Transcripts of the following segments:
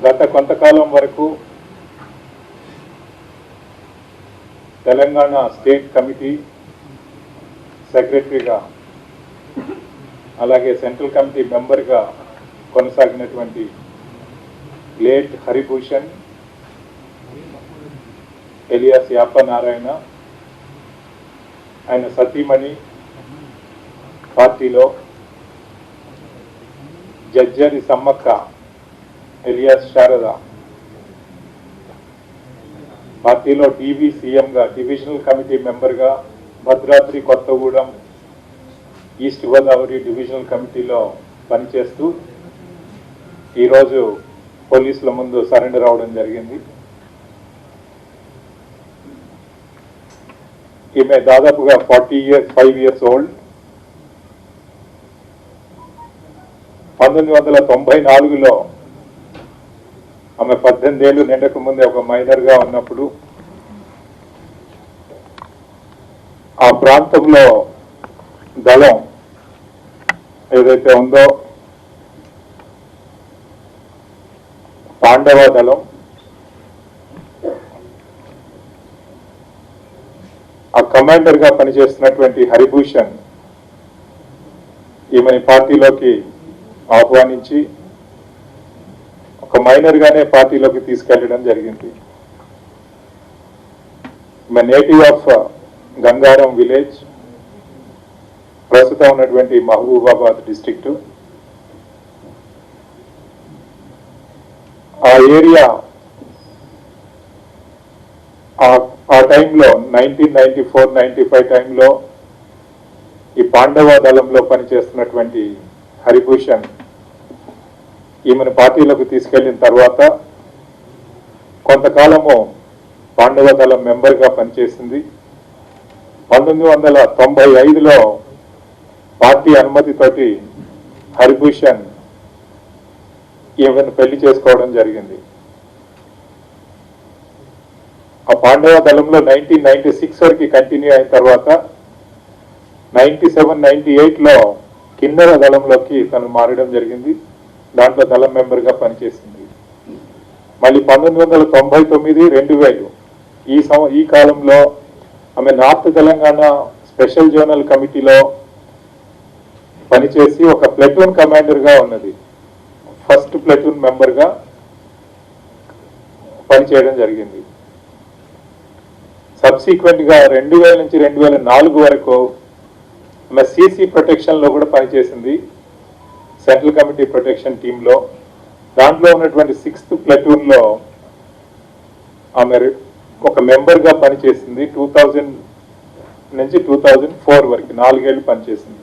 గత కొంతకాలం వరకు తెలంగాణ స్టేట్ కమిటీ సెక్రటరీగా అలాగే సెంట్రల్ కమిటీ మెంబర్గా కొనసాగినటువంటి లేట్ హరిభూషణ్ ఎలియాస్ యాప నారాయణ, ఆయన సతీమణి పార్టీలో జడ్జరి సమ్మక్క ఎలియాస్ శారద పార్టీలో సీఎంగా డివిజనల్ కమిటీ మెంబర్గా భద్రాద్రి కొత్తగూడెం ఈస్ట్ గోదావరి డివిజనల్ కమిటీలో పనిచేస్తూ ఈరోజు పోలీసుల ముందు సరెండర్ అవడం జరిగింది. ఈమె దాదాపుగా 5 years ఓల్డ్. 1994లో ఆమె 18 ఏళ్ళు నిండక ముందే ఒక మైనర్గా ఉన్నప్పుడు ఆ ప్రాంతంలో దళం ఏదైతే ఉందో పాండవ దళం, ఆ కమాండర్గా పనిచేస్తున్నటువంటి హరిభూషణ్ ఈమెని పార్టీలోకి ఆహ్వానించి ఒక మైనర్గానే పార్టీలోకి తీసుకెళ్లడం జరిగింది. ఈమె నేటివ్ ఆఫ్ గంగారం విలేజ్, ప్రస్తుతం ఉన్నటువంటి మహబూబాబాద్ డిస్ట్రిక్ట్. ఆ ఏరియా ఆ టైంలో 1994-95 టైంలో ఈ పాండవ దళంలో పనిచేస్తున్నటువంటి హరిభూషణ్ ఈమెను పార్టీలోకి తీసుకెళ్లిన తర్వాత కొంతకాలము పాండవ దళం మెంబర్గా పనిచేసింది. 1995లో పార్టీ అనుమతితోటి హరిభూషణ్ ఈమెను పెళ్లి చేసుకోవడం జరిగింది. ఆ పాండవ దళంలో 1996 వరకు కంటిన్యూ అయిన తర్వాత 97-98లో కిన్నెర దళంలోకి తను మారడం జరిగింది. దాంట్లో దళం మెంబర్గా పనిచేసింది. మళ్ళీ 1999-2000 ఈ కాలంలో ఆమె నార్త్ తెలంగాణ స్పెషల్ జోనల్ కమిటీలో పనిచేసి ఒక ప్లటూన్ కమాండర్గా ఉన్నది. ఫస్ట్ ప్లటూన్ మెంబర్గా పనిచేయడం జరిగింది. సబ్సిక్వెంట్గా 2000 నుంచి 2004 వరకు ఆమె సిసి ప్రొటెక్షన్లో కూడా పనిచేసింది, సెంట్రల్ కమిటీ ప్రొటెక్షన్ టీంలో. దాంట్లో ఉన్నటువంటి 6th ప్లటూన్లో ఆమె ఒక మెంబర్గా పనిచేసింది. 2000 నుంచి 2004 వరకు 4 ఏళ్ళు పనిచేసింది.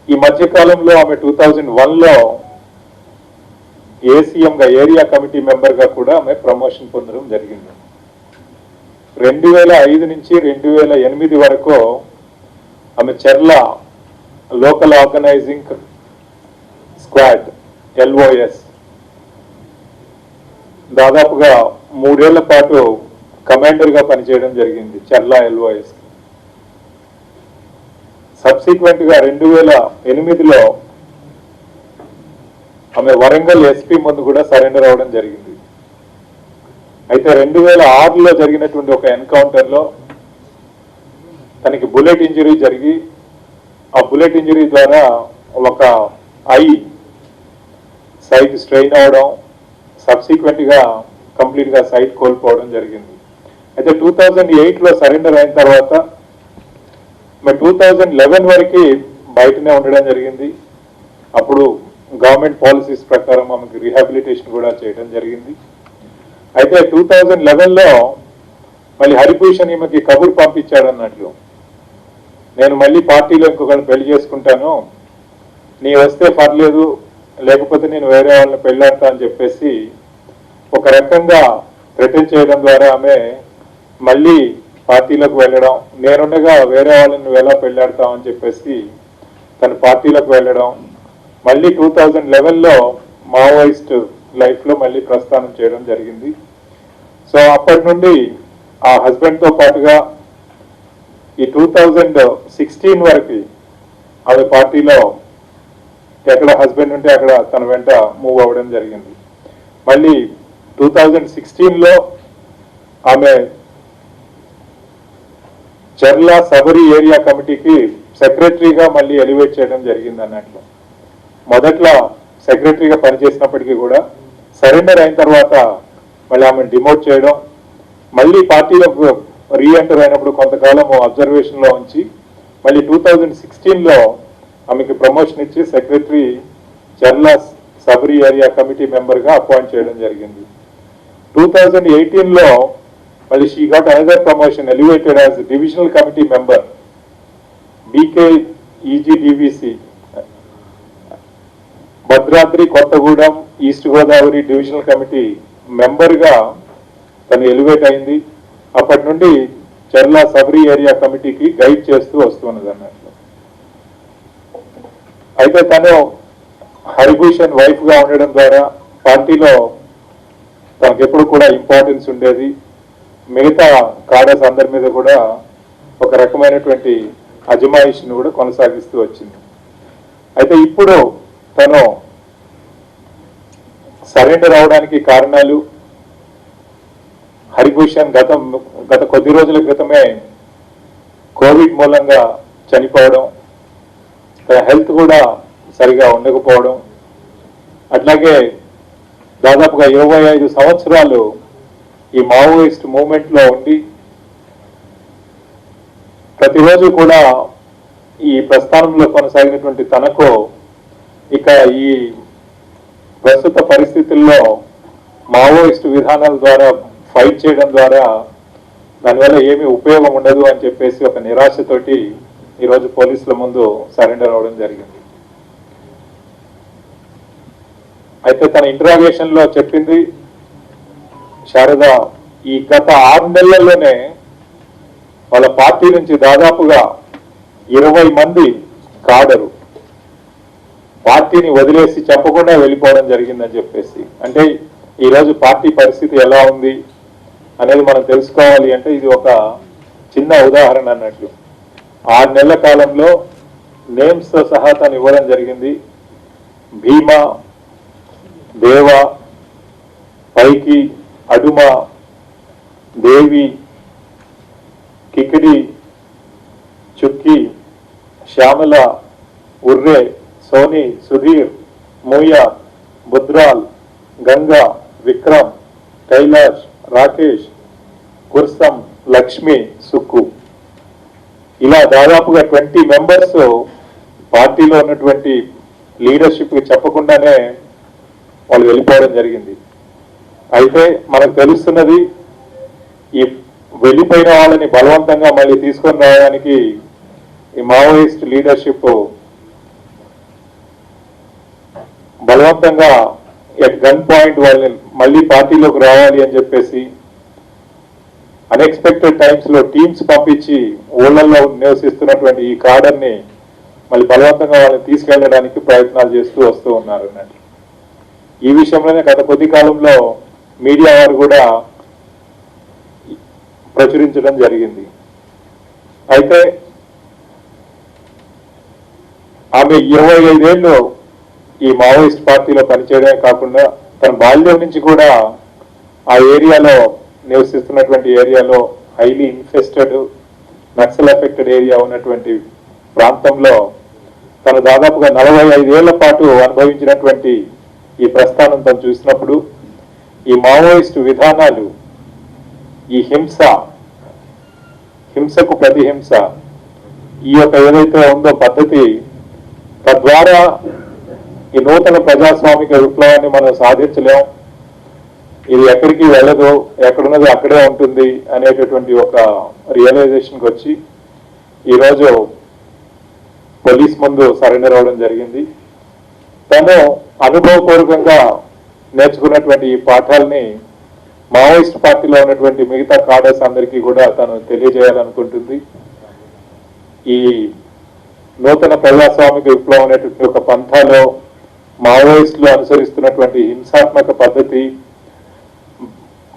ఈ మధ్యకాలంలో ఆమె 2001లో ఏసీఎంగా ఏరియా కమిటీ మెంబర్గా కూడా ఆమె ప్రమోషన్ పొందడం జరిగింది. 2005 నుంచి 2008 వరకు ఆమె చెర్ల లోకల్ ఆర్గనైజింగ్ స్క్వాడ్ LOS దాదాపుగా 3 ఏళ్ల పాటు కమాండర్గా పనిచేయడం జరిగింది చెర్ల LOS. సబ్సిక్వెంట్గా 2008లో ఆమె వరంగల్ ఎస్పీ ముందు కూడా సరెండర్ అవ్వడం జరిగింది. అయితే 2006లో జరిగినటువంటి ఒక ఎన్కౌంటర్లో తనకి బుల్లెట్ ఇంజరీ జరిగి ఆ బుల్లెట్ ఇంజరీ ద్వారా ఒక ఐ సైట్ స్ట్రెయిన్ అవడం, సబ్సిక్వెంట్గా కంప్లీట్గా సైట్ కోల్పోవడం జరిగింది. అయితే 2008లో సరెండర్ అయిన తర్వాత 2011 వరకు బయటనే ఉండడం జరిగింది. అప్పుడు గవర్నమెంట్ పాలసీస్ ప్రకారం ఆమెకు రీహాబిలిటేషన్ కూడా చేయడం జరిగింది. అయితే 2011లో మళ్ళీ హరిభూషణ్ ఈమెకి కబురు పంపించాడు అన్నట్లు, నేను మళ్ళీ పార్టీలో ఇంకొకరిని పెళ్లి చేసుకుంటాను, నీ వస్తే పర్లేదు, లేకపోతే నేను వేరే వాళ్ళని పెళ్ళాడతా అని చెప్పేసి ఒక రకంగా థ్రెటన్ చేయడం ద్వారా ఆమె మళ్ళీ పార్టీలోకి వెళ్ళడం, నేనుండగా వేరే వాళ్ళని నువ్వు ఎలా పెళ్ళాడతావు అని చెప్పేసి తన పార్టీలోకి వెళ్ళడం, మళ్ళీ 2011లో మావోయిస్ట్ లైఫ్లో మళ్ళీ ప్రస్థానం చేయడం జరిగింది. సో అప్పటి నుండి ఆ హస్బెండ్తో పాటుగా ఈ 2016 వరకు ఆమె పార్టీలో ఎక్కడ హస్బెండ్ ఉంటే అక్కడ తన వెంట మూవ్ అవ్వడం జరిగింది. మళ్ళీ 2016లో ఆమె చర్ల సబరి ఏరియా కమిటీకి సెక్రటరీగా మళ్ళీ ఎలివేట్ చేయడం జరిగింది అన్నట్లు. మొదట్లో సెక్రటరీగా పనిచేసినప్పటికీ కూడా సరెండర్ అయిన తర్వాత మళ్ళీ ఆమెను డిమోట్ చేయడం, మళ్ళీ పార్టీలో రీఎంటర్ అయినప్పుడు కొంతకాలం అబ్జర్వేషన్లో ఉంచి మళ్ళీ 2016లో ఆమెకి ప్రమోషన్ ఇచ్చి secretary Charla Sabari area committee మెంబర్గా అపాయింట్ చేయడం జరిగింది. 2018లో మళ్ళీ she got another promotion, elevated as divisional committee member BK EGDVC Bhadradri Kothagudem East Godavari divisional committee మెంబర్గా తను ఎలివేట్ అయింది. అప్పటి నుండి చర్ల సబరి ఏరియా కమిటీకి గైడ్ చేస్తూ వస్తున్నది అన్నట్లు. అయితే తను హరిభూషణ్ వైఫ్ గా ఉండడం ద్వారా పార్టీలో తనకు ఎప్పుడు కూడా ఇంపార్టెన్స్ ఉండేది. మిగతా కాడర్స్ అందరి మీద కూడా ఒక రకమైనటువంటి అజమాయిషిని కూడా కొనసాగిస్తూ వచ్చింది. అయితే ఇప్పుడు తను సరెండర్ అవడానికి కారణాలు హరిభూషణ్ గత కొద్ది రోజుల క్రితమే కోవిడ్ మూలంగా చనిపోవడం, తన హెల్త్ కూడా సరిగా ఉండకపోవడం, అట్లాగే దాదాపుగా 25 సంవత్సరాలు ఈ మావోయిస్ట్ మూవ్మెంట్ లో ఉండి ప్రతిరోజు కూడా ఈ ప్రస్థానంలో కొనసాగినటువంటి తనకు ఇక ఈ ప్రస్తుత పరిస్థితుల్లో మావోయిస్ట్ విధానాల ద్వారా ఫైట్ చేయడం ద్వారా దానివల్ల ఏమీ ఉపయోగం ఉండదు అని చెప్పేసి ఒక నిరాశతోటి ఈరోజు పోలీసుల ముందు సరెండర్ అవ్వడం జరిగింది. అయితే తన ఇంటరాగేషన్ లో చెప్పింది శారద, ఈ గత 6 నెలల్లోనే వాళ్ళ పార్టీ నుంచి దాదాపుగా 20 మంది కాడరు పార్టీని వదిలేసి చెప్పకుండా వెళ్ళిపోవడం జరిగిందని చెప్పేసి. అంటే ఈరోజు పార్టీ పరిస్థితి ఎలా ఉంది అనేది మనం తెలుసుకోవాలి అంటే ఇది ఒక చిన్న ఉదాహరణ అన్నట్లు. 6 నెలల కాలంలో నేమ్స్ తో సహా తను ఇవ్వడం జరిగింది. భీమా, దేవ, పైకి, అడుమ, దేవి, కికిడి, చుక్కి, శ్యామల, ఉర్రే, సోని, సుధీర్, మూయ, బుద్రాల్, గంగా, విక్రమ్, కైలాష్, రాకేష్, కుర్సం, లక్ష్మి, సుక్కు, ఇలా దాదాపుగా 20 మెంబర్స్ పార్టీలో ఉన్నటువంటి లీడర్షిప్ చెప్పకుండానే వాళ్ళు వెళ్ళిపోవడం జరిగింది. అయితే మనకు తెలుస్తున్నది ఈ వెళ్ళిపోయిన వాళ్ళని బలవంతంగా మళ్ళీ తీసుకొని రావడానికి ఈ మావోయిస్ట్ లీడర్షిప్ బలవంతంగా ఎట్ గన్ పాయింట్ వాళ్ళని మళ్ళీ పార్టీలోకి రావాలి అని చెప్పేసి అన్ఎక్స్పెక్టెడ్ టైమ్స్ లో టీమ్స్ పంపించి ఊళ్ళల్లో నివసిస్తున్నటువంటి ఈ కాడర్ని మళ్ళీ బలవంతంగా వాళ్ళని తీసుకెళ్లడానికి ప్రయత్నాలు చేస్తూ వస్తూ ఉన్నారు అన్నట్టు. ఈ విషయంలోనే గత కొద్ది కాలంలో మీడియా వారు కూడా ప్రచురించడం జరిగింది. అయితే ఆమె 25 ఏళ్ళు ఈ మావోయిస్ట్ పార్టీలో పనిచేయడమే కాకుండా తన బాల్యం నుంచి కూడా ఆ ఏరియాలో నివసిస్తున్నటువంటి ఏరియాలో highly infested Naxal affected area ఉన్నటువంటి ప్రాంతంలో తను దాదాపుగా 45 ఏళ్ల పాటు అనుభవించినటువంటి ఈ ప్రస్థానం తను చూసినప్పుడు ఈ మావోయిస్టు విధానాలు, ఈ హింసకు ప్రతిహింస, ఈ యొక్క ఏదైతే ఉందో పద్ధతి, తద్వారా ఈ నూతన ప్రజాస్వామిక విప్లవాన్ని మనం సాధించలేం, ఇది ఎక్కడికి వెళ్ళదు, ఎక్కడున్నది అక్కడే ఉంటుంది అనేటటువంటి ఒక రియలైజేషన్కి వచ్చి ఈరోజు పోలీస్ ముందు సరెండర్ అవ్వడం జరిగింది. తను అనుభవపూర్వకంగా నేర్చుకున్నటువంటి ఈ పాఠాలని మావోయిస్ట్ పార్టీలో ఉన్నటువంటి మిగతా కాడర్స్ అందరికీ కూడా తను తెలియజేయాలనుకుంటుంది. ఈ నూతన ప్రజాస్వామిక విప్లవం అనేటువంటి ఒక పంథాలో మావోయిస్టులు అనుసరిస్తున్నటువంటి హింసాత్మక పద్ధతి,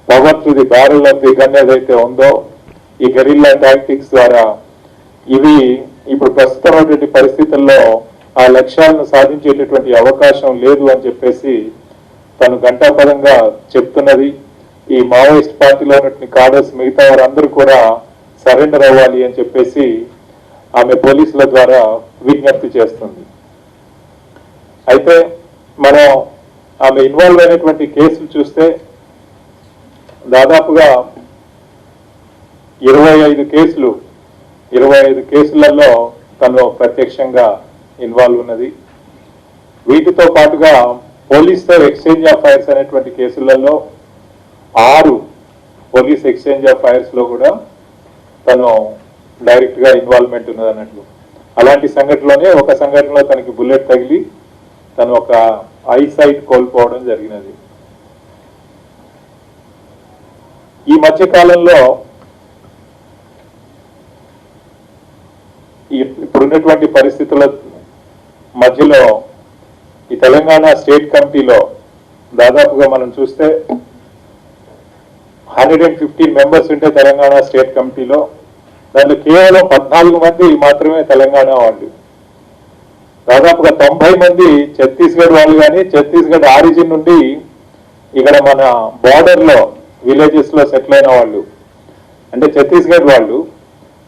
power to the barrel of the gun ఏదైతే ఉందో, ఈ గెరిల్లా టాక్టిక్స్ ద్వారా ఇవి ఇప్పుడు ప్రస్తుతమైనటువంటి పరిస్థితుల్లో ఆ లక్ష్యాలను సాధించేటటువంటి అవకాశం లేదు అని చెప్పేసి తను ఘంటాపదంగా చెప్తున్నది. ఈ మావోయిస్ట్ పార్టీలో ఉన్నటువంటి కాడర్స్ మిగతా వారందరూ కూడా సరెండర్ అవ్వాలి అని చెప్పేసి ఆమె పోలీసుల ద్వారా విజ్ఞప్తి చేస్తుంది. అయితే మనం ఆమె ఇన్వాల్వ్ అయినటువంటి కేసులు చూస్తే దాదాపుగా 25 కేసులలో తను ప్రత్యక్షంగా ఇన్వాల్వ్ ఉన్నది. వీటితో పాటుగా పోలీస్తో ఎక్స్చేంజ్ ఆఫ్ ఫైర్స్ అనేటువంటి కేసులలో 6 పోలీస్ ఎక్స్చేంజ్ ఆఫ్ ఫైర్స్ లో కూడా తను డైరెక్ట్ గా ఇన్వాల్వ్మెంట్ ఉన్నది అన్నట్లు. అలాంటి సంఘటనలోనే ఒక సంఘటనలో తనకి బుల్లెట్ తగిలి తను ఒక ఐ సైట్ కోల్పోవడం జరిగినది. ఈ మధ్య కాలంలో ఇప్పుడున్నటువంటి పరిస్థితుల మధ్యలో ఈ తెలంగాణ స్టేట్ కమిటీలో దాదాపుగా మనం చూస్తే 115 మెంబర్స్ ఉంటే తెలంగాణ స్టేట్ కమిటీలో దాంట్లో కేవలం 14 మంది మాత్రమే తెలంగాణ వాళ్ళు. దాదాపుగా 90 మంది ఛత్తీస్గఢ్ వాళ్ళు కానీ ఛత్తీస్గఢ్ ఆరిజిన్ నుండి ఇక్కడ మన బార్డర్ లో విలేజెస్ లో సెటిల్ అయిన వాళ్ళు, అంటే ఛత్తీస్గఢ్ వాళ్ళు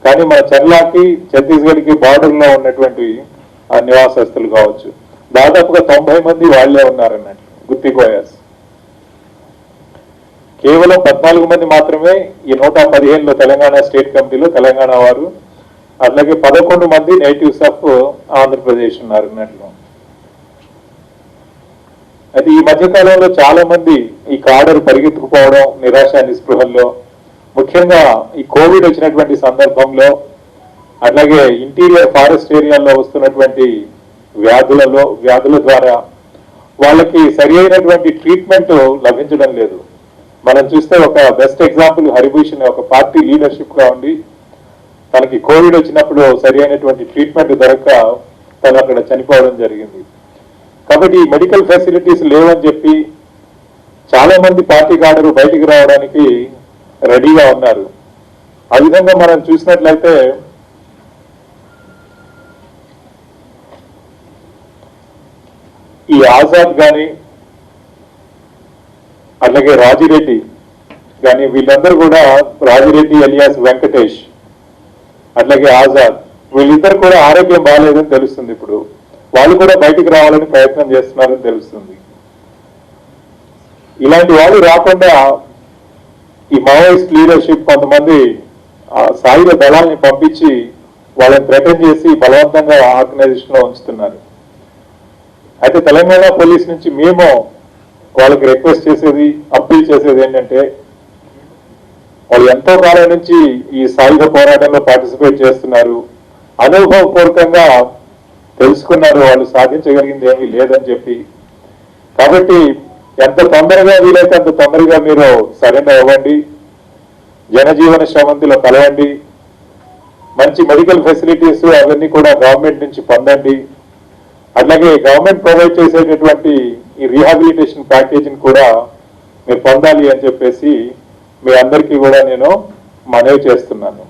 కానీ మన చర్లాకి ఛత్తీస్గఢ్కి బార్డర్ లో ఉన్నటువంటి నివాసస్తులు కావచ్చు. దాదాపుగా 90 మంది వాళ్లే ఉన్నారన్నట్టు గుత్తికోయాస్. కేవలం 14 మంది మాత్రమే ఈ 115లో తెలంగాణ స్టేట్ కమిటీలో తెలంగాణ వారు, అట్లాగే 11 మంది నేటివ్స్ ఆఫ్ ఆంధ్రప్రదేశ్ ఉన్నారు అన్నట్లు. అయితే ఈ మధ్యకాలంలో చాలా మంది ఈ కాడర్ పరిగెత్తుకుపోవడం, నిరాశ నిస్పృహల్లో, ముఖ్యంగా ఈ కోవిడ్ వచ్చినటువంటి సందర్భంలో అట్లాగే ఇంటీరియర్ ఫారెస్ట్ ఏరియాల్లో వస్తున్నటువంటి వ్యాధుల ద్వారా వాళ్ళకి సరి అయినటువంటి ట్రీట్మెంట్ లభించడం లేదు. మనం చూస్తే ఒక బెస్ట్ ఎగ్జాంపుల్ హరిభూషణ్ ఒక పార్టీ లీడర్షిప్ గా ఉండి తనకి కోవిడ్ వచ్చినప్పుడు సరి అయినటువంటి ట్రీట్మెంట్ దొరక్క తను అక్కడ చనిపోవడం జరిగింది. కాబట్టి ఈ మెడికల్ ఫెసిలిటీస్ లేవని చెప్పి చాలా మంది పార్టీ కాడరు బయటికి రావడానికి రెడీగా ఉన్నారు. ఆ విధంగా మనం చూసినట్లయితే ఈ ఆజాద్ కానీ అట్లాగే రాజిరెడ్డి కానీ వీళ్ళందరూ కూడా, రాజిరెడ్డి ఎలియాస్ వెంకటేష్ అట్లాగే ఆజాద్, వీళ్ళిద్దరు కూడా ఆరోగ్యం బాగాలేదని తెలుస్తుంది. ఇప్పుడు వాళ్ళు కూడా బయటికి రావాలని ప్రయత్నం చేస్తున్నారని తెలుస్తుంది. ఇలాంటి వాళ్ళు రాకుండా ఈ మావోయిస్ట్ లీడర్షిప్ కొంతమంది సాయుధ దళాలని పంపించి వాళ్ళని థ్రెటన్ చేసి బలవంతంగా ఆర్గనైజేషన్ లో ఉంచుతున్నారు. అయితే తెలంగాణ పోలీస్ నుంచి మేము వాళ్ళకి రిక్వెస్ట్ చేసేది, అప్పీల్ చేసేది ఏంటంటే, వాళ్ళు ఎంతో కాలం నుంచి ఈ సాయుధ పోరాటంలో పార్టిసిపేట్ చేస్తున్నారు, అనుభవపూర్వకంగా తెలుసుకున్నారు వాళ్ళు సాధించగలిగింది ఏమీ లేదని చెప్పి. కాబట్టి ఎంత తొందరగా వీలైతే అంత తొందరగా మీరు సరెండర్ అవ్వండి, జనజీవన శ్రవంతిలో కలవండి, మంచి మెడికల్ ఫెసిలిటీస్ అవన్నీ కూడా గవర్నమెంట్ నుంచి పొందండి, అట్లాగే గవర్నమెంట్ ప్రొవైడ్ చేసేటటువంటి ఈ రీహాబిలిటేషన్ ప్యాకేజీని కూడా మీరు పొందాలి అని చెప్పేసి మీ అందరికీ కూడా నేను మనవి చేస్తున్నాను.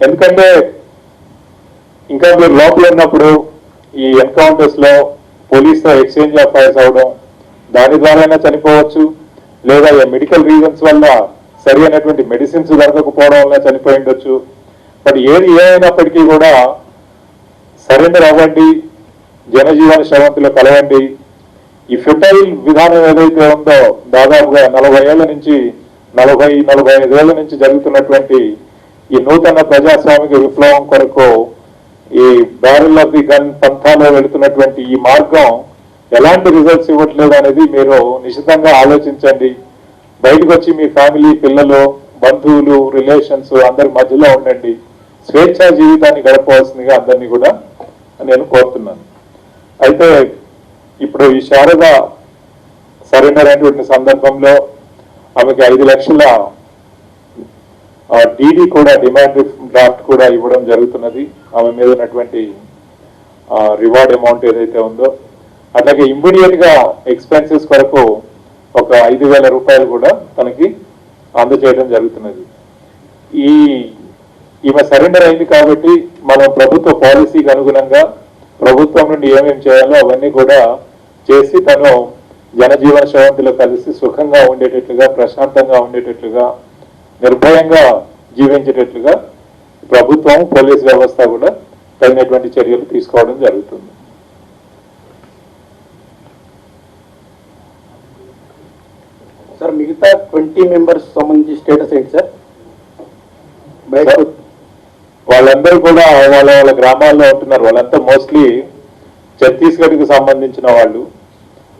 ఎందుకంటే ఇంకా మీరు లోపల ఉన్నప్పుడు ఈ ఎన్కౌంటర్స్ లో పోలీస్తో ఎక్స్చేంజ్ ఆఫ్ ఫైర్స్ అవడం, దాని ద్వారా చనిపోవచ్చు, లేదా మెడికల్ రీజన్స్ వల్ల సరి అయినటువంటి మెడిసిన్స్ దొరకకపోవడం వల్ల చనిపోయి ఉండొచ్చు. బట్ ఏది ఏమైనప్పటికీ కూడా సరెండర్ అవ్వండి, జనజీవన శ్రవంతిలో కలవండి. ఈ ఫ్యూటైల్ విధానం ఏదైతే ఉందో దాదాపుగా 40 ఏళ్ల నుంచి 45 ఏళ్ల నుంచి జరుగుతున్నటువంటి ఈ నూతన ప్రజాస్వామిక విప్లవం కొరకు ఈ బ్యారల్ ఆఫ్ ది గన్ పంథాలో వెళుతున్నటువంటి ఈ మార్గం ఎలాంటి రిజల్ట్స్ ఇవ్వట్లేదు అనేది మీరు నిశ్చితంగా ఆలోచించండి. బయటకు వచ్చి మీ ఫ్యామిలీ, పిల్లలు, బంధువులు, రిలేషన్స్ అందరి మధ్యలో ఉండండి, స్వేచ్ఛా జీవితాన్ని గడపవలసిందిగా అందరినీ కూడా నేను కోరుతున్నాను. అయితే ఇప్పుడు ఈ శారద సరెండర్ అయినటువంటి సందర్భంలో ఆమెకి 5 లక్షల డీడీ కూడా, డిమాండ్ డ్రాఫ్ట్ కూడా ఇవ్వడం జరుగుతున్నది. ఆమె మీద ఉన్నటువంటి రివార్డ్ అమౌంట్ ఏదైతే ఉందో, అట్లాగే ఇమ్మీడియట్ గా ఎక్స్పెన్సెస్ కొరకు ఒక 5,000 రూపాయలు కూడా తనకి అందజేయడం జరుగుతున్నది. ఈమె సరెండర్ అయింది కాబట్టి మనం ప్రభుత్వ పాలసీకి అనుగుణంగా ప్రభుత్వం నుండి ఏమేమి చేయాలో అవన్నీ కూడా చేసి తను జనజీవన శ్రవంతిలో కలిసి సుఖంగా ఉండేటట్లుగా, ప్రశాంతంగా ఉండేటట్లుగా, నిర్భయంగా జీవించేటట్లుగా ప్రభుత్వం, పోలీస్ వ్యవస్థ కూడా తగినటువంటి చర్యలు తీసుకోవడం జరుగుతుంది. సార్ మిగతా 20 మెంబర్స్ సంబంధించి స్టేటస్ ఏంటి సార్? వాళ్ళందరూ కూడా వాళ్ళ వాళ్ళ గ్రామాల్లో ఉంటున్నారు. వాళ్ళంతా మోస్ట్లీ ఛత్తీస్గఢ్కి సంబంధించిన వాళ్ళు.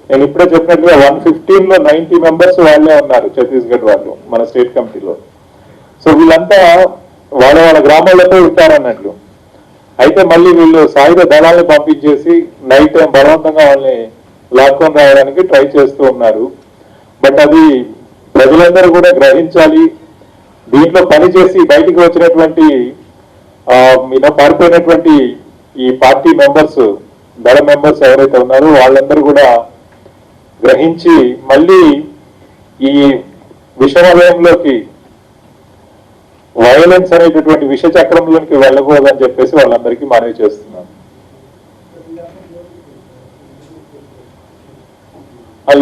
నేను ఇప్పుడే చెప్పినట్లుగా 115లో 90 మెంబర్స్ వాళ్ళే ఉన్నారు ఛత్తీస్గఢ్ వాళ్ళు మన స్టేట్ కమిటీలో. సో వీళ్ళంతా వాళ్ళ వాళ్ళ గ్రామాలతో ఉంటారన్నట్లు. అయితే మళ్ళీ వీళ్ళు సాయుధ దళాలను పంపించేసి నైట్ టైం బలవంతంగా వాళ్ళని లాక్కొని రావడానికి ట్రై చేస్తూ ఉన్నారు. బట్ అది ప్రజలందరూ కూడా గ్రహించాలి. దీంట్లో పనిచేసి బయటికి వచ్చినటువంటి పారిపోయినటువంటి ఈ పార్టీ మెంబర్స్, దళ మెంబర్స్ ఎవరైతే ఉన్నారో వాళ్ళందరూ కూడా గ్రహించి మళ్ళీ ఈ విషవలయంలోకి, వైలెన్స్ అనేటటువంటి విష చక్రంలోకి వెళ్ళకూడదని చెప్పేసి వాళ్ళందరికీ మనవి చేస్తున్నాను.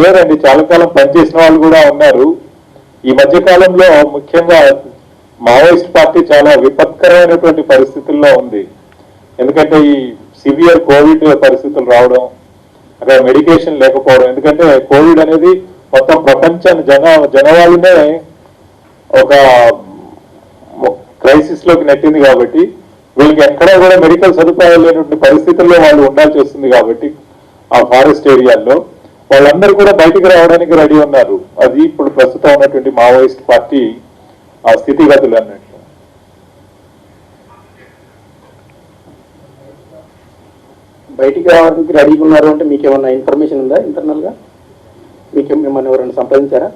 లేదండి, చాలా కాలం పనిచేసిన వాళ్ళు కూడా ఉన్నారు. ఈ మధ్య కాలంలో ముఖ్యంగా మావోయిస్ట్ పార్టీ చాలా విపత్కరమైనటువంటి పరిస్థితుల్లో ఉంది. ఎందుకంటే ఈ సివియర్ కోవిడ్ పరిస్థితులు రావడం, అక్కడ మెడికేషన్ లేకపోవడం. ఎందుకంటే కోవిడ్ అనేది మొత్తం ప్రపంచాన్ని జనవాళ్ళనే ఒక క్రైసిస్ లోకి నెట్టింది కాబట్టి వీళ్ళకి ఎక్కడా కూడా మెడికల్ సదుపాయాలు లేనటువంటి పరిస్థితుల్లో వాళ్ళు ఉండాల్సి వస్తుంది. కాబట్టి ఆ ఫారెస్ట్ ఏరియాల్లో వాళ్ళందరూ కూడా బయటికి రావడానికి రెడీ ఉన్నారు. అది ఇప్పుడు ప్రస్తుతం ఉన్నటువంటి మావోయిస్ట్ పార్టీ ఆ స్థితిగతులు అన్నట్లు. బయటికి రావడానికి రెడీగా ఉన్నారు అంటే మీకేమన్నా ఇన్ఫర్మేషన్ ఉందా ఇంటర్నల్ గా? మిమ్మల్ని ఎవరైనా సంప్రదించారా?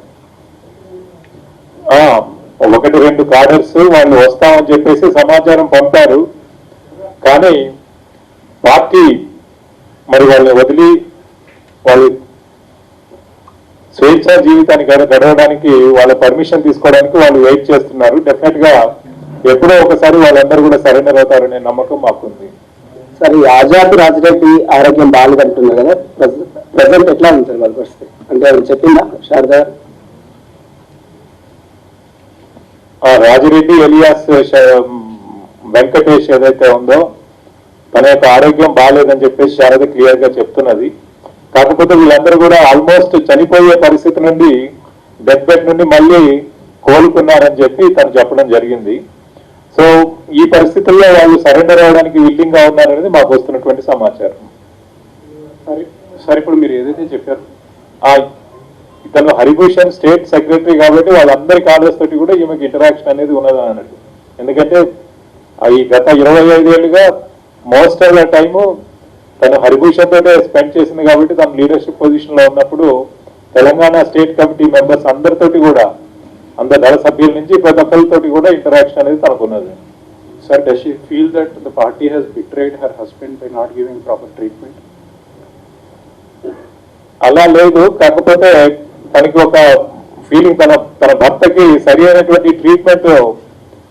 1-2 కార్డర్స్ వాళ్ళు వస్తామని చెప్పేసి సమాచారం పంపారు. కానీ పార్టీ మరి వాళ్ళని వదిలి వాళ్ళు స్వేచ్ఛా జీవితాన్ని గడవడానికి వాళ్ళ పర్మిషన్ తీసుకోవడానికి వాళ్ళు వెయిట్ చేస్తున్నారు. డెఫినెట్ గా ఎప్పుడో ఒకసారి వాళ్ళందరూ కూడా సరెండర్ అవుతారనే నమ్మకం మాకుంది. సరే, ఆజాద్ రాజిరెడ్డి ఆరోగ్యం బాగాలేదంటున్నారు కదా, ప్రజెంట్ ఎట్లా ఉంటుంది వాళ్ళ పరిస్థితి? అంటే ఆయన చెప్పిందా శారదా? రాజిరెడ్డి ఎలియాస్ వెంకటేష్ ఏదైతే ఉందో తన యొక్క ఆరోగ్యం బాగాలేదని చెప్పేసి శారద క్లియర్ గా చెప్తున్నది. కాకపోతే వీళ్ళందరూ కూడా ఆల్మోస్ట్ చనిపోయే పరిస్థితి నుండి, డెత్ బెడ్ నుండి మళ్ళీ కోలుకున్నారని చెప్పి తను చెప్పడం జరిగింది. సో ఈ పరిస్థితుల్లో వాళ్ళు సరెండర్ అవ్వడానికి విల్లింగ్ గా ఉన్నారనేది మాకు వస్తున్నటువంటి సమాచారం. సార్ ఇప్పుడు మీరు ఏదైతే చెప్పారు, ఇతను హరిభూషణ్ స్టేట్ సెక్రటరీ కాబట్టి వాళ్ళందరి కార్డర్స్ తోటి కూడా ఈమెకి ఇంటరాక్షన్ అనేది ఉన్నది అన్నట్టు. ఎందుకంటే ఈ గత 25 ఏళ్ళుగా మోస్ట్ ఆఫ్ ద టైము తను హరిభూషణ్ తోటే స్పెండ్ చేసింది కాబట్టి తను లీడర్షిప్ పొజిషన్ లో ఉన్నప్పుడు తెలంగాణ స్టేట్ కమిటీ మెంబర్స్ అందరితోటి కూడా, అందరి దళ సభ్యుల నుంచి ప్రతి ఒక్కరితోటి కూడా ఇంటరాక్షన్ అనేది తనకున్నది. Sir, does she feel that the party has betrayed her husband by not giving proper treatment? అలా లేదు, కాకపోతే తనకి ఒక ఫీలింగ్, తన భర్తకి సరి అయినటువంటి ట్రీట్మెంట్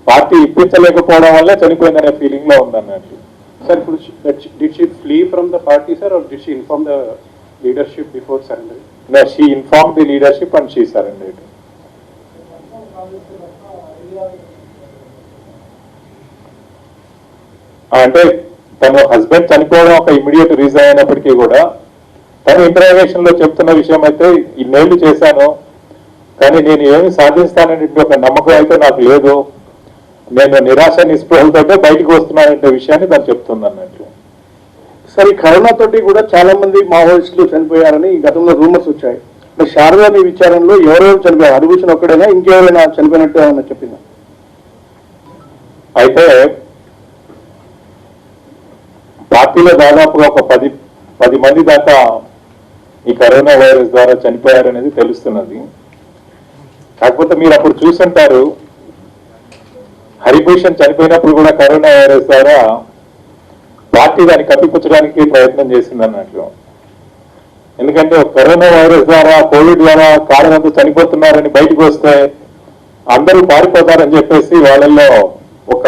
పార్టీ ఇప్పించలేకపోవడం వల్ల చనిపోయిందనే ఫీలింగ్ లో ఉందన్నట్టు. సార్, ఇప్పుడు did she flea from the party sir, or did she inform the leadership before surrendering? No, she informed the leadership and she surrendered. అంటే తను హస్బెండ్ చనిపోవడం ఒక ఇమ్మీడియట్ రీజన్ అయినప్పటికీ కూడా తను ఇంటరాగేషన్ లో చెప్తున్న విషయం అయితే, ఇన్నేళ్లు చేశాను కానీ నేను ఏమి సాధిస్తాననే ఒక నమ్మకం అయితే నాకు లేదు, నేను నిరాశ నిస్పృహలతో బయటకు వస్తున్నాననే విషయాన్ని తను చెప్తుంది అన్నట్లు. సరే, కరోనా తోటి కూడా చాలా మంది మావోయిస్టులు చనిపోయారని గతంలో రూమర్స్ వచ్చాయి. మరి శారదా మీ విచారంలో ఎవరెవరు చనిపోయారు? హరిభూషణ్ ఒక్కడైనా ఇంకెవరైనా చనిపోయినట్టు ఏమన్నా చెప్పిందా? అయితే పార్టీలో దాదాపుగా ఒక 10 మంది దాకా ఈ కరోనా వైరస్ ద్వారా చనిపోయారనేది తెలుస్తున్నది. కాకపోతే మీరు అప్పుడు చూసుంటారు, హరిభూషణ్ చనిపోయినప్పుడు కూడా కరోనా వైరస్ ద్వారా పార్టీ దాన్ని కప్పిపుచ్చడానికి ప్రయత్నం చేసింది అన్నట్లు. ఎందుకంటే కరోనా వైరస్ ద్వారా, కోవిడ్ ద్వారా కారణంతో చనిపోతున్నారని బయటకు వస్తే అందరూ పారిపోతారని చెప్పేసి వాళ్ళల్లో ఒక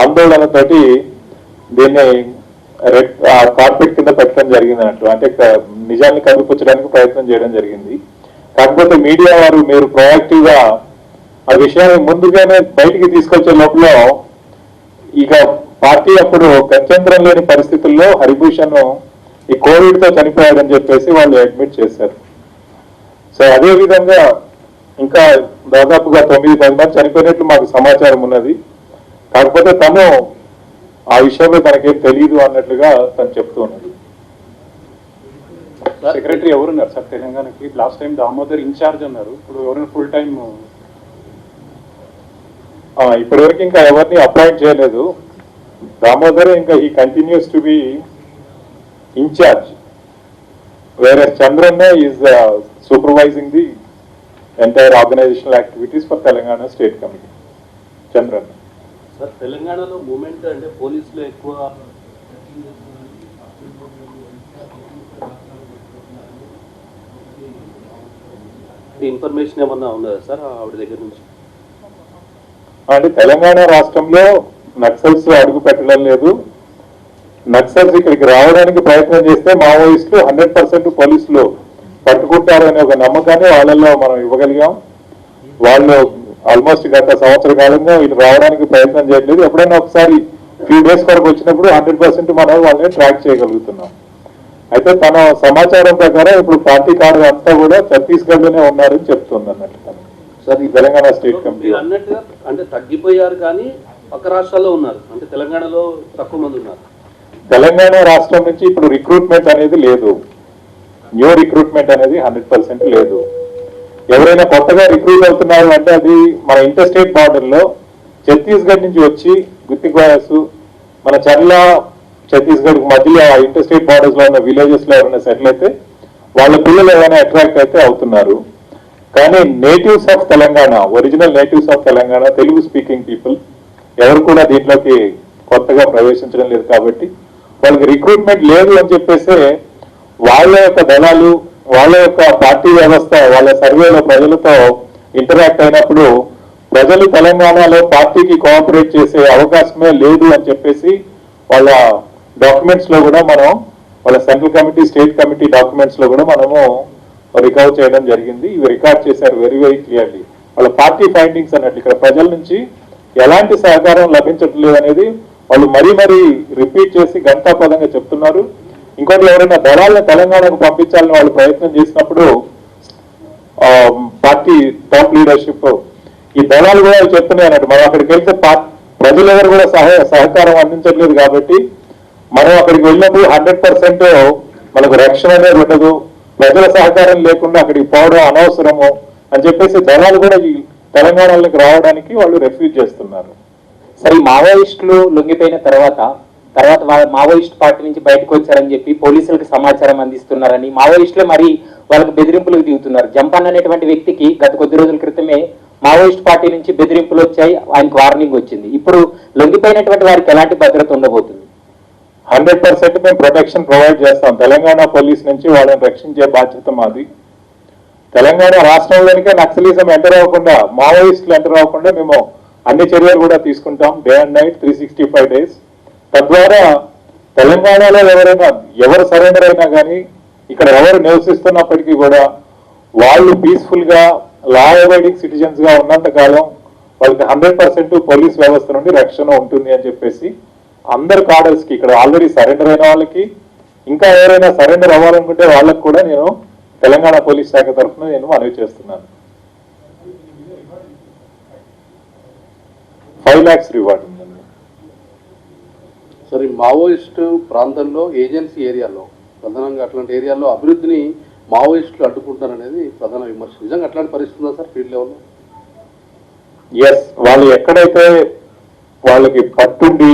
ఆందోళనతోటి దీన్ని రెడ్ కార్పెట్ కింద పెట్టడం జరిగింది అన్నట్టు, అంటే నిజాన్ని కప్పిపుచ్చడానికి ప్రయత్నం చేయడం జరిగింది. కాకపోతే మీడియా వారు మీరు ప్రొయాక్టివ్ గా ఆ విషయాన్ని ముందుగానే బయటికి తీసుకొచ్చే లోపల ఇక పార్టీ అప్పుడు గత్యంతరం లేని పరిస్థితుల్లో హరిభూషణ్ ఈ కోవిడ్ తో చనిపోయాడని చెప్పేసి వాళ్ళు అడ్మిట్ చేశారు. సో అదే విధంగా ఇంకా దాదాపుగా 9-10 మంది చనిపోయినట్లు మాకు సమాచారం ఉన్నది. కాకపోతే తను ఆ విషయంలో తనకేం తెలియదు అన్నట్లుగా తను చెప్తూ ఉన్నది. సెక్రటరీ ఎవరున్నారు సార్ తెలంగాణకి? లాస్ట్ టైం దామోదర్ ఇన్ఛార్జ్ అన్నారు, ఇప్పుడు ఎవరైనా ఫుల్ టైం? ఇప్పటివరకు ఇంకా ఎవరిని అపాయింట్ చేయలేదు. దామోదర్ ఇంకా he continues to be in charge, వేరే Chandranna is supervising the entire organisational activities for Telangana state committee. Chandranna sir, తెలంగాణలో మూమెంట్ అంటే పోలీసులు ఎక్కువ ఇన్ఫర్మేషన్ ఏమన్నా ఉన్నదా సార్ ఆవిడ దగ్గర నుంచి? అంటే తెలంగాణ రాష్ట్రంలో నక్సల్స్ అడుగు పెట్టడం లేదు. నక్సల్స్ ఇక్కడికి రావడానికి ప్రయత్నం చేస్తే మావోయిస్టులు 100% పోలీసులు పట్టుకుంటారు అనే ఒక నమ్మకాన్ని వాళ్ళల్లో మనం ఇవ్వగలిగాం. వాళ్ళు ఆల్మోస్ట్ గత సంవత్సర కాలంగా వీళ్ళు రావడానికి ప్రయత్నం చేయట్లేదు. ఎప్పుడైనా ఒకసారి ఫ్యూ డేస్ వరకు వచ్చినప్పుడు 100% మనం వాళ్ళని ట్రాక్ చేయగలుగుతున్నాం. అయితే తన సమాచారం ప్రకారం ఇప్పుడు పార్టీ కార్డు అంతా కూడా ఛత్తీస్గఢ్ లోనే ఉన్నారని చెప్తుంది అన్నట్టు సార్ ఈ తెలంగాణ స్టేట్ కమిటీ. అన్నట్టుగా అంటే తగ్గిపోయారు కానీ పక్క రాష్ట్రాల్లో ఉన్నారు, అంటే తెలంగాణలో తక్కువ మంది ఉన్నారు. తెలంగాణ రాష్ట్రం నుంచి ఇప్పుడు రిక్రూట్మెంట్ అనేది లేదు, న్యూ రిక్రూట్మెంట్ అనేది 100% లేదు. ఎవరైనా కొత్తగా రిక్రూట్ అవుతున్నారు అంటే అది మన ఇంటర్ స్టేట్ బార్డర్ లో ఛత్తీస్గఢ్ నుంచి వచ్చి గుత్తిగ్వాయస్, మన చర్ల ఛత్తీస్గఢ్ మధ్యలో ఆ ఇంటర్ స్టేట్ బార్డర్స్ లో ఉన్న విలేజెస్ లో ఎవరైనా సెటిల్ అయితే వాళ్ళ పిల్లలు ఏమైనా అట్రాక్ట్ అయితే అవుతున్నారు. కానీ natives of Telangana, original natives of Telangana, Telugu speaking people ఎవరు కూడా దీంట్లోకి కొత్తగా ప్రవేశించడం లేదు. కాబట్టి వాళ్ళకి రిక్రూట్మెంట్ లేదు అని చెప్పేసి వాళ్ళ యొక్క దళాలు, వాళ్ళ యొక్క పార్టీ వ్యవస్థ, వాళ్ళ సర్వేలో ప్రజలతో ఇంటరాక్ట్ అయినప్పుడు ప్రజలు తెలంగాణలో పార్టీకి కోఆపరేట్ చేసే అవకాశమే లేదు అని చెప్పేసి వాళ్ళ డాక్యుమెంట్స్ లో కూడా మనం, వాళ్ళ central committee, state committee documents లో కూడా మనము రికవర్ చేయడం జరిగింది. ఇవి రికార్డ్ చేశారు వెరీ వెరీ క్లియర్లీ. వాళ్ళ పార్టీ ఫైండింగ్స్ అన్నట్లు ఇక్కడ ప్రజల నుంచి ఎలాంటి సహకారం లభించట్లేదు అనేది వాళ్ళు మరీ మరీ రిపీట్ చేసి గంటాపదంగా చెప్తున్నారు. ఇంకోటి ఎవరైనా దళాలను తెలంగాణకు పంపించాలని వాళ్ళు ప్రయత్నం చేసినప్పుడు పార్టీ టాప్ లీడర్షిప్ ఈ దళాలు కూడా చెప్తున్నాయి అన్నట్టు, మనం అక్కడికి వెళ్తే ప్రజలు ఎవరు కూడా సహకారం అందించట్లేదు కాబట్టి మనం అక్కడికి వెళ్ళినప్పుడు 100% మనకు రక్షణ అనేది ఉండదు, ప్రజల సహకారం లేకుండా అక్కడికి పోవడం అనవసరము అని చెప్పేసి దళాలు కూడా ఈ తెలంగాణలోకి రావడానికి వాళ్ళు రెఫ్యూజ్ చేస్తున్నారు. సరే, మావోయిస్టులు లొంగిపోయిన తర్వాత మావోయిస్ట్ పార్టీ నుంచి బయటకు వచ్చారని చెప్పి పోలీసులకు సమాచారం అందిస్తున్నారని మావోయిస్టులే మరి వాళ్ళకి బెదిరింపులకు దిగుతున్నారు. జంపన్ అనేటువంటి వ్యక్తికి గత కొద్ది రోజుల క్రితమే మావోయిస్ట్ పార్టీ నుంచి బెదిరింపులు వచ్చాయి, ఆయనకు వార్నింగ్ వచ్చింది. ఇప్పుడు లొంగిపోయినటువంటి వారికి ఎలాంటి భద్రత ఉండబోతుంది? 100% మేము ప్రొటెక్షన్ ప్రొవైడ్ చేస్తాం. తెలంగాణ పోలీస్ నుంచి వాళ్ళని రక్షించే బాధ్యత మాది. తెలంగాణ రాష్ట్రంలోనికే నక్సలిజం ఎంటర్ అవ్వకుండా, మావోయిస్టులు ఎంటర్ అవ్వకుండా మేము అన్ని చర్యలు కూడా తీసుకుంటాం, డే అండ్ నైట్ 365 days. తద్వారా తెలంగాణలో ఎవరు సరెండర్ అయినా కానీ, ఇక్కడ ఎవరు నివసిస్తున్నప్పటికీ కూడా వాళ్ళు పీస్ఫుల్ గా లా అబైడింగ్ సిటిజన్స్ గా ఉన్నంత కాలం వాళ్ళకి 100% పోలీస్ వ్యవస్థ నుండి రక్షణ ఉంటుంది అని చెప్పేసి అందరు కార్డర్స్ కి, ఇక్కడ ఆల్రెడీ సరెండర్ అయిన వాళ్ళకి, ఇంకా ఎవరైనా సరెండర్ అవ్వాలనుకుంటే వాళ్ళకి కూడా నేను తెలంగాణ పోలీస్ శాఖ తరఫున నేను మనవి చేస్తున్నాను. 5 lakhs రివార్డ్ ఉందండి. సరే, మావోయిస్టు ప్రాంతంలో ఏజెన్సీ ఏరియాలో ప్రధానంగా అట్లాంటి ఏరియాలో అభివృద్ధిని మావోయిస్టులు అడ్డుకుంటారనేది ప్రధాన విమర్శ. నిజంగా అట్లాంటి పరిస్థితి ఉందా సార్ ఫీల్డ్ లెవెల్లో? ఎస్, వాళ్ళు ఎక్కడైతే వాళ్ళకి పట్టుండి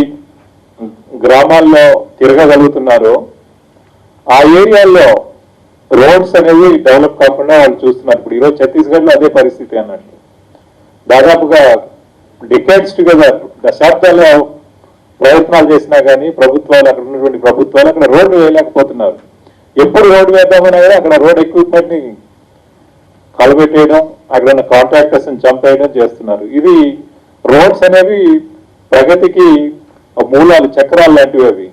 గ్రామాల్లో తిరగగలుగుతున్నారో ఆ ఏరియాల్లో రోడ్స్ అనేవి డెవలప్ కాకుండా వాళ్ళు చూస్తున్నారు. ఇప్పుడు ఈరోజు ఛత్తీస్గఢ్ లో అదే పరిస్థితి అన్నట్టు. దాదాపుగా డికేడ్స్ టుగెదర్, దశాబ్దాల ప్రయత్నాలు చేసినా కానీ ప్రభుత్వాలు, అక్కడ ఉన్నటువంటి ప్రభుత్వాలు అక్కడ రోడ్డు వేయలేకపోతున్నారు. ఎప్పుడు రోడ్డు వేద్దామన్నా కానీ అక్కడ రోడ్ ఎక్విప్మెంట్ ని కలబెట్టేయడం, అక్కడ ఉన్న కాంట్రాక్టర్స్ ని చంపేయడం చేస్తున్నారు. ఇది రోడ్స్ అనేవి ప్రగతికి మూలాలు, చక్రాలు లాంటివి. అవి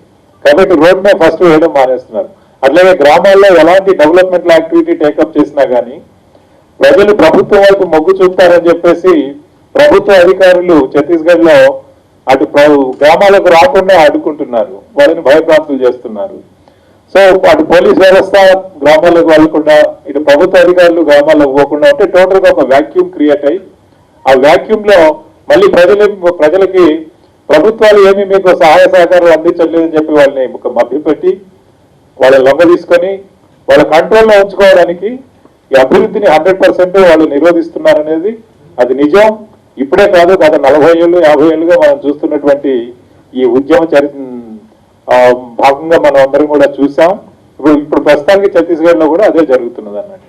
కాబట్టి రోడ్ మీద ఫస్ట్ వేయడం మానేస్తున్నారు. అట్లాగే గ్రామాల్లో ఎలాంటి డెవలప్మెంట్ యాక్టివిటీ టేకప్ చేసినా కానీ ప్రజలు ప్రభుత్వం వైపు మొగ్గు చూపుతారని చెప్పేసి ప్రభుత్వ అధికారులు ఛత్తీస్గఢ్ లో అటు గ్రామాలకు రాకుండా అడ్డుకుంటున్నారు, వాళ్ళని భయప్రాంతులు చేస్తున్నారు. సో అటు పోలీస్ వ్యవస్థ గ్రామాలకు వెళ్లకుండా, ఇటు ప్రభుత్వ అధికారులు గ్రామాలకు పోకుండా ఉంటే టోటల్ గా ఒక వ్యాక్యూమ్ క్రియేట్ అయ్యి, ఆ వ్యాక్యూమ్ లో మళ్ళీ ప్రజలకి ప్రభుత్వాలు ఏమి మీకు సహాయ సహకారాలు అందించలేదని చెప్పి వాళ్ళని ఒక మభ్యపెట్టి వాళ్ళ లొంగ తీసుకొని వాళ్ళ కంట్రోల్లో ఉంచుకోవడానికి ఈ అభివృద్ధిని 100% వాళ్ళు నిరోధిస్తున్నారనేది అది నిజం. ఇప్పుడే కాదు, గత 40 ఏళ్ళు 50 ఏళ్ళుగా మనం చూస్తున్నటువంటి ఈ ఉద్యమ భాగంగా మనం అందరం కూడా చూసాం. ఇప్పుడు ప్రస్తుతానికి ఛత్తీస్గఢ్ లో కూడా అదే జరుగుతున్నది అన్నట్టు.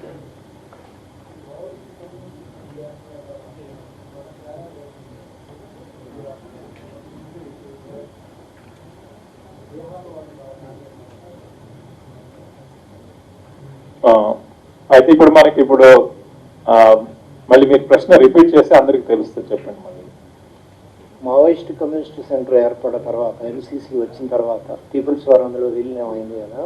అయితే ఇప్పుడు మనకి మళ్ళీ మీరు ప్రశ్న రిపీట్ చేస్తే అందరికి తెలుస్తుంది, చెప్పండి మళ్ళీ. మావోయిస్ట్ కమ్యూనిస్ట్ సెంటర్ ఏర్పడిన తర్వాత, ఎంసీసీ వచ్చిన తర్వాత పీపుల్స్ వార్ అందులో విలీనం అయింది కదా.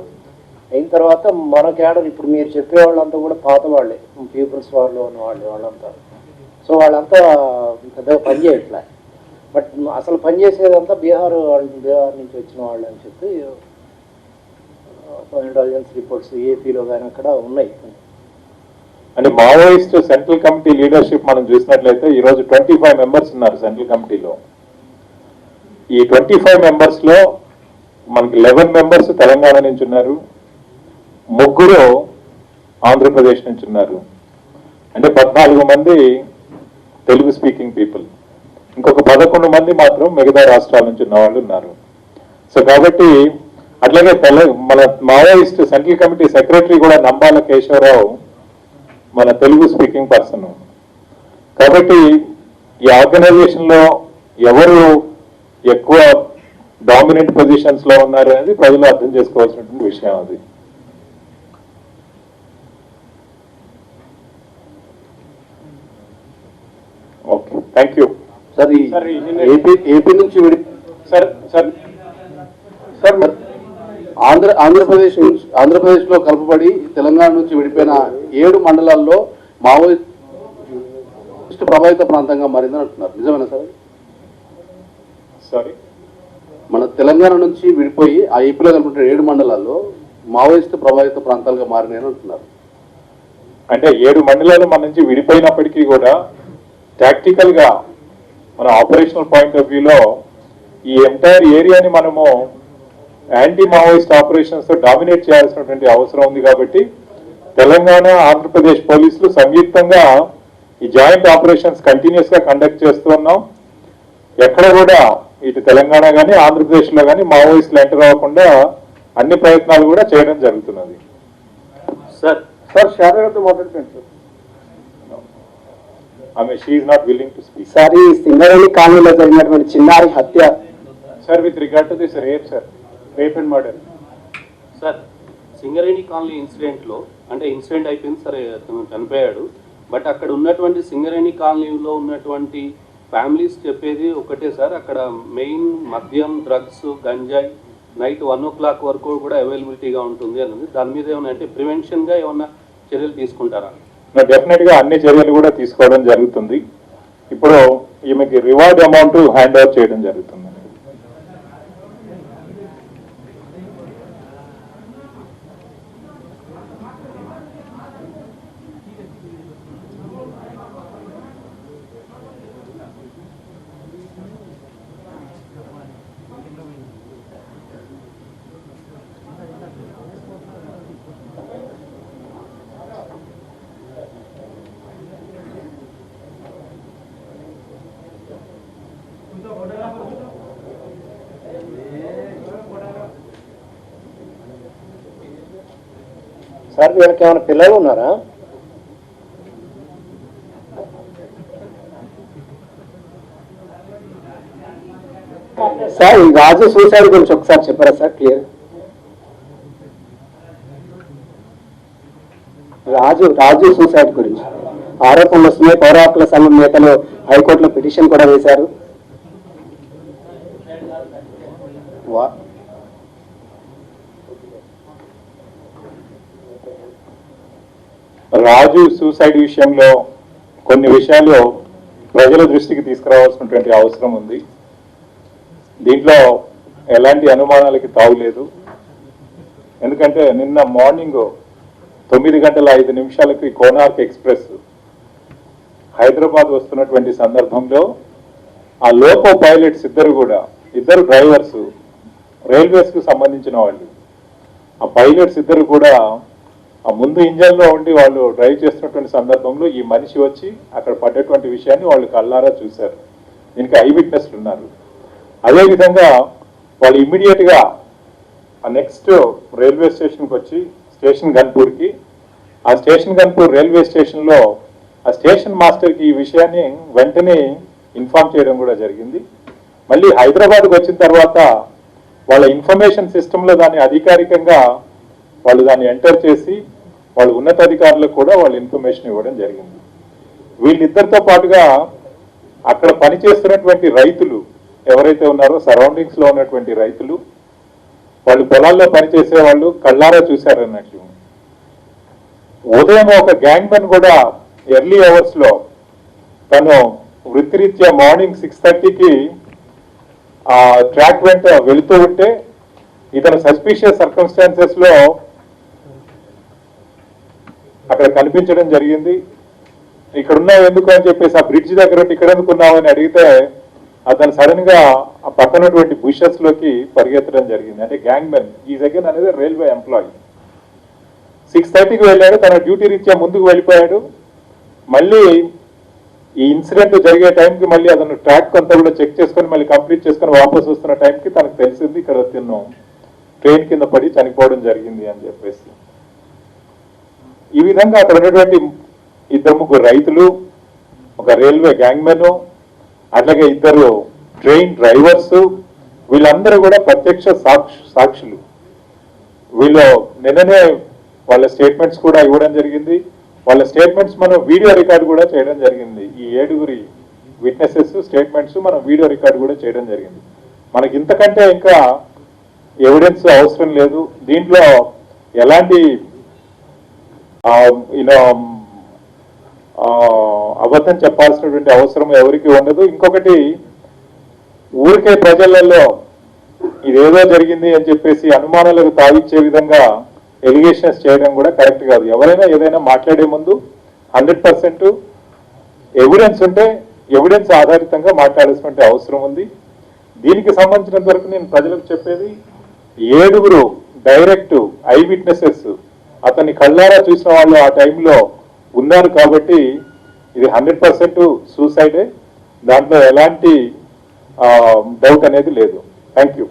అయిన తర్వాత మన క్యాడర్ ఇప్పుడు మీరు చెప్పే వాళ్ళంతా కూడా పాత వాళ్ళే, పీపుల్స్ వార్లో ఉన్న వాళ్ళంతా. సో వాళ్ళంతా పెద్దగా పనిచేయట్లే. బట్ అసలు పనిచేసేదంతా బీహార్ నుంచి వచ్చిన వాళ్ళు అని చెప్పి ఇంటెలిజెన్స్ రిపోర్ట్స్ ఏపీలో కానీ అక్కడ ఉన్నాయి. అంటే మావోయిస్ట్ సెంట్రల్ కమిటీ లీడర్షిప్ మనం చూసినట్లయితే ఈరోజు 25 మెంబర్స్ ఉన్నారు సెంట్రల్ కమిటీలో. ఈ 25 మెంబర్స్ లో మనకి 11 మెంబర్స్ తెలంగాణ నుంచి ఉన్నారు, 3 ఆంధ్రప్రదేశ్ నుంచి ఉన్నారు. అంటే 14 మంది తెలుగు స్పీకింగ్ పీపుల్, ఇంకొక 11 మంది మాత్రం మిగతా రాష్ట్రాల నుంచి ఉన్న వాళ్ళు ఉన్నారు. సో కాబట్టి అట్లాగే మన మావోయిస్ట్ సెంట్రల్ కమిటీ సెక్రటరీ కూడా నంబాల కేశవరావు మన తెలుగు స్పీకింగ్ పర్సన్. కాబట్టి ఈ ఆర్గనైజేషన్ లో ఎవరు ఎక్కువ డామినెంట్ పొజిషన్స్ లో ఉన్నారు అనేది ప్రజలు అర్థం చేసుకోవాల్సినటువంటి విషయం అది. Okay, thank you. Sir AP నుంచి ఆంధ్రప్రదేశ్ లో కలుపబడి తెలంగాణ నుంచి విడిపోయిన 7 మండలాల్లో మావోయిస్ట్ ప్రభావిత ప్రాంతంగా మారిందని అంటున్నారు, నిజమేనా సార్? సారీ, మన తెలంగాణ నుంచి విడిపోయి ఆ ఏపీలో కలుపుకుంటున్న 7 మండలాల్లో మావోయిస్ట్ ప్రభావిత ప్రాంతాలుగా మారినాయని అంటున్నారు. అంటే 7 మండలాలు మన నుంచి విడిపోయినప్పటికీ కూడా టాక్టికల్ గా మన ఆపరేషనల్ పాయింట్ ఆఫ్ వ్యూలో ఈ ఎంటైర్ ఏరియాని మనము యాంటీ మావోయిస్ట్ ఆపరేషన్స్ తో డామినేట్ చేయాల్సినటువంటి అవసరం ఉంది. కాబట్టి తెలంగాణ ఆంధ్రప్రదేశ్ పోలీసులు సంయుక్తంగా ఈ జాయింట్ ఆపరేషన్స్ కంటిన్యూస్ గా కండక్ట్ చేస్తూ ఉన్నాం. ఎక్కడ కూడా ఇటు తెలంగాణ కానీ ఆంధ్రప్రదేశ్ లో కానీ మావోయిస్టులు ఎంటర్ అవ్వకుండా అన్ని ప్రయత్నాలు కూడా చేయడం జరుగుతున్నది. సార్ శారదతో మాట్లాడుతున్నాను సార్. ఆమె she is not willing to speak. Sir, ఈ సింగరేణి కాలనీలో జరిగినటువంటి చిన్నారి హత్య, sir with regard to this rape and murder. Sir, Singareni colony ఇన్సిడెంట్లో అంటే ఇన్సిడెంట్ అయిపోయింది సరే, అతను చనిపోయాడు. బట్ అక్కడ ఉన్నటువంటి సింగరేణి కాలనీలో ఉన్నటువంటి ఫ్యామిలీస్ చెప్పేది ఒకటే సార్, అక్కడ మెయిన్ మద్యం, డ్రగ్స్, గంజాయి నైట్ 1 o'clock వరకు కూడా అవైలబిలిటీగా ఉంటుంది అన్నది. దాని మీద ఏమన్నా అంటే ప్రివెన్షన్గా ఏమన్నా చర్యలు తీసుకుంటారా? డెఫినెట్ గా అన్ని చర్యలు కూడా తీసుకోవడం జరుగుతుంది. ఇప్పుడు ఈమెకి రివార్డ్ అమౌంట్ హ్యాండ్ ఓవర్ చేయడం జరుగుతుంది. సార్ వీళ్ళకి ఏమైనా పిల్లలు ఉన్నారా? సార్, ఈ రాజు సూసైడ్ గురించి ఒకసారి చెప్పారా సార్ క్లియర్? రాజు సూసైడ్ గురించి ఆరోపణలు వస్తున్నాయి. పౌర హక్కుల సంఘం నేతలు హైకోర్టులో పిటిషన్ కూడా వేశారు. రాజు సూసైడ్ విషయంలో కొన్ని విషయాలు ప్రజల దృష్టికి తీసుకురావాల్సినటువంటి అవసరం ఉంది. దీంట్లో ఎలాంటి అనుమానాలకి తావులేదు. ఎందుకంటే నిన్న మార్నింగ్ 9:05 కోనార్క్ ఎక్స్ప్రెస్ హైదరాబాద్ వస్తున్నటువంటి సందర్భంలో ఆ లోకో పైలట్స్ ఇద్దరు డ్రైవర్స్, రైల్వేస్కు సంబంధించిన వాళ్ళు. ఆ పైలట్స్ ఇద్దరు కూడా ఆ ముందు ఇంజన్లో ఉండి వాళ్ళు డ్రైవ్ చేస్తున్నటువంటి సందర్భంలో ఈ మనిషి వచ్చి అక్కడ పడ్డటువంటి విషయాన్ని వాళ్ళు కళ్ళారా చూశారు. దీనికి ఐ విట్నెస్లు ఉన్నారు. అదేవిధంగా వాళ్ళు ఇమ్మీడియట్గా ఆ నెక్స్ట్ రైల్వే స్టేషన్కి వచ్చి స్టేషన్ గన్పూర్కి, ఆ స్టేషన్ గన్పూర్ రైల్వే స్టేషన్లో ఆ స్టేషన్ మాస్టర్కి ఈ విషయాన్ని వెంటనే ఇన్ఫార్మ్ చేయడం కూడా జరిగింది. మళ్ళీ హైదరాబాద్కి వచ్చిన తర్వాత వాళ్ళ ఇన్ఫర్మేషన్ సిస్టంలో దాన్ని అధికారికంగా వాళ్ళు దాన్ని ఎంటర్ చేసి వాళ్ళ ఉన్నతాధికారులకు కూడా వాళ్ళు ఇన్ఫర్మేషన్ ఇవ్వడం జరిగింది. వీళ్ళిద్దరితో పాటుగా అక్కడ పనిచేస్తున్నటువంటి రైతులు ఎవరైతే ఉన్నారో సరౌండింగ్స్ లో ఉన్నటువంటి రైతులు, వాళ్ళు పొలాల్లో పనిచేసే వాళ్ళు కళ్ళారా చూశారన్నట్లు. ఉదయం ఒక గ్యాంగ్ మెన్ కూడా ఎర్లీ అవర్స్ లో తను వృత్తిరీత్యా మార్నింగ్ 6:30కి ఆ ట్రాక్ వెంట వెళుతూ ఉంటే ఇతను సస్పిషియస్ సర్కమ్స్టాన్సెస్ లో అక్కడ కనిపించడం జరిగింది. ఇక్కడ ఉన్నావు ఎందుకు అని చెప్పేసి ఆ బ్రిడ్జ్ దగ్గర ఇక్కడ ఎందుకు ఉన్నావు అని అడిగితే అతను సడన్ గా ఆ పక్కనటువంటి బుషెస్ లోకి పరిగెత్తడం జరిగింది. అంటే గ్యాంగ్ మెన్ ఈ సెకండ్ అనేది రైల్వే ఎంప్లాయీ 6:30కి వెళ్ళాడు, తన డ్యూటీ రీత్యా ముందుకు వెళ్ళిపోయాడు. మళ్ళీ ఈ ఇన్సిడెంట్ జరిగే టైంకి మళ్ళీ అతను ట్రాక్ అంతా కూడా చెక్ చేసుకొని మళ్ళీ కంప్లీట్ చేసుకొని వాపస్ వస్తున్న టైంకి తనకు తెలిసింది ఇక్కడ తిన్ను ట్రైన్ కింద పడి చనిపోవడం జరిగింది అని చెప్పేసి. ఈ విధంగా అక్కడ ఉన్నటువంటి 2-3 రైతులు, ఒక రైల్వే గ్యాంగ్ మెన్, అట్లాగే 2 ట్రైన్ డ్రైవర్స్, వీళ్ళందరూ కూడా ప్రత్యక్ష సాక్షులు. వీళ్ళు నిన్ననే వాళ్ళ స్టేట్మెంట్స్ కూడా ఇవ్వడం జరిగింది. వాళ్ళ స్టేట్మెంట్స్ మనం వీడియో రికార్డు కూడా చేయడం జరిగింది. ఈ 7 విట్నెసెస్ స్టేట్మెంట్స్ మనం వీడియో రికార్డు కూడా చేయడం జరిగింది. మనకి ఇంతకంటే ఇంకా ఎవిడెన్స్ అవసరం లేదు. దీంట్లో ఎలాంటి అబద్ధం చెప్పాల్సినటువంటి అవసరం ఎవరికి ఉండదు. ఇంకొకటి, ఊరికే ప్రజలలో ఇదేదో జరిగింది అని చెప్పేసి అనుమానాలకు తావిచ్చే విధంగా ఎలిగేషన్స్ చేయడం కూడా కరెక్ట్ కాదు. ఎవరైనా ఏదైనా మాట్లాడే ముందు 100% ఎవిడెన్స్ ఉంటే ఎవిడెన్స్ ఆధారితంగా మాట్లాడాల్సిన అవసరం ఉంది. దీనికి సంబంధించినంత వరకు నేను ప్రజలకు చెప్పేది, 7 డైరెక్ట్ ఐ విట్నెసెస్ అతన్ని కళ్ళారా చూసిన వాళ్ళు ఆ టైంలో ఉన్నారు కాబట్టి ఇది 100% సూసైడే. దాంట్లో ఎలాంటి డౌట్ అనేది లేదు. Thank you.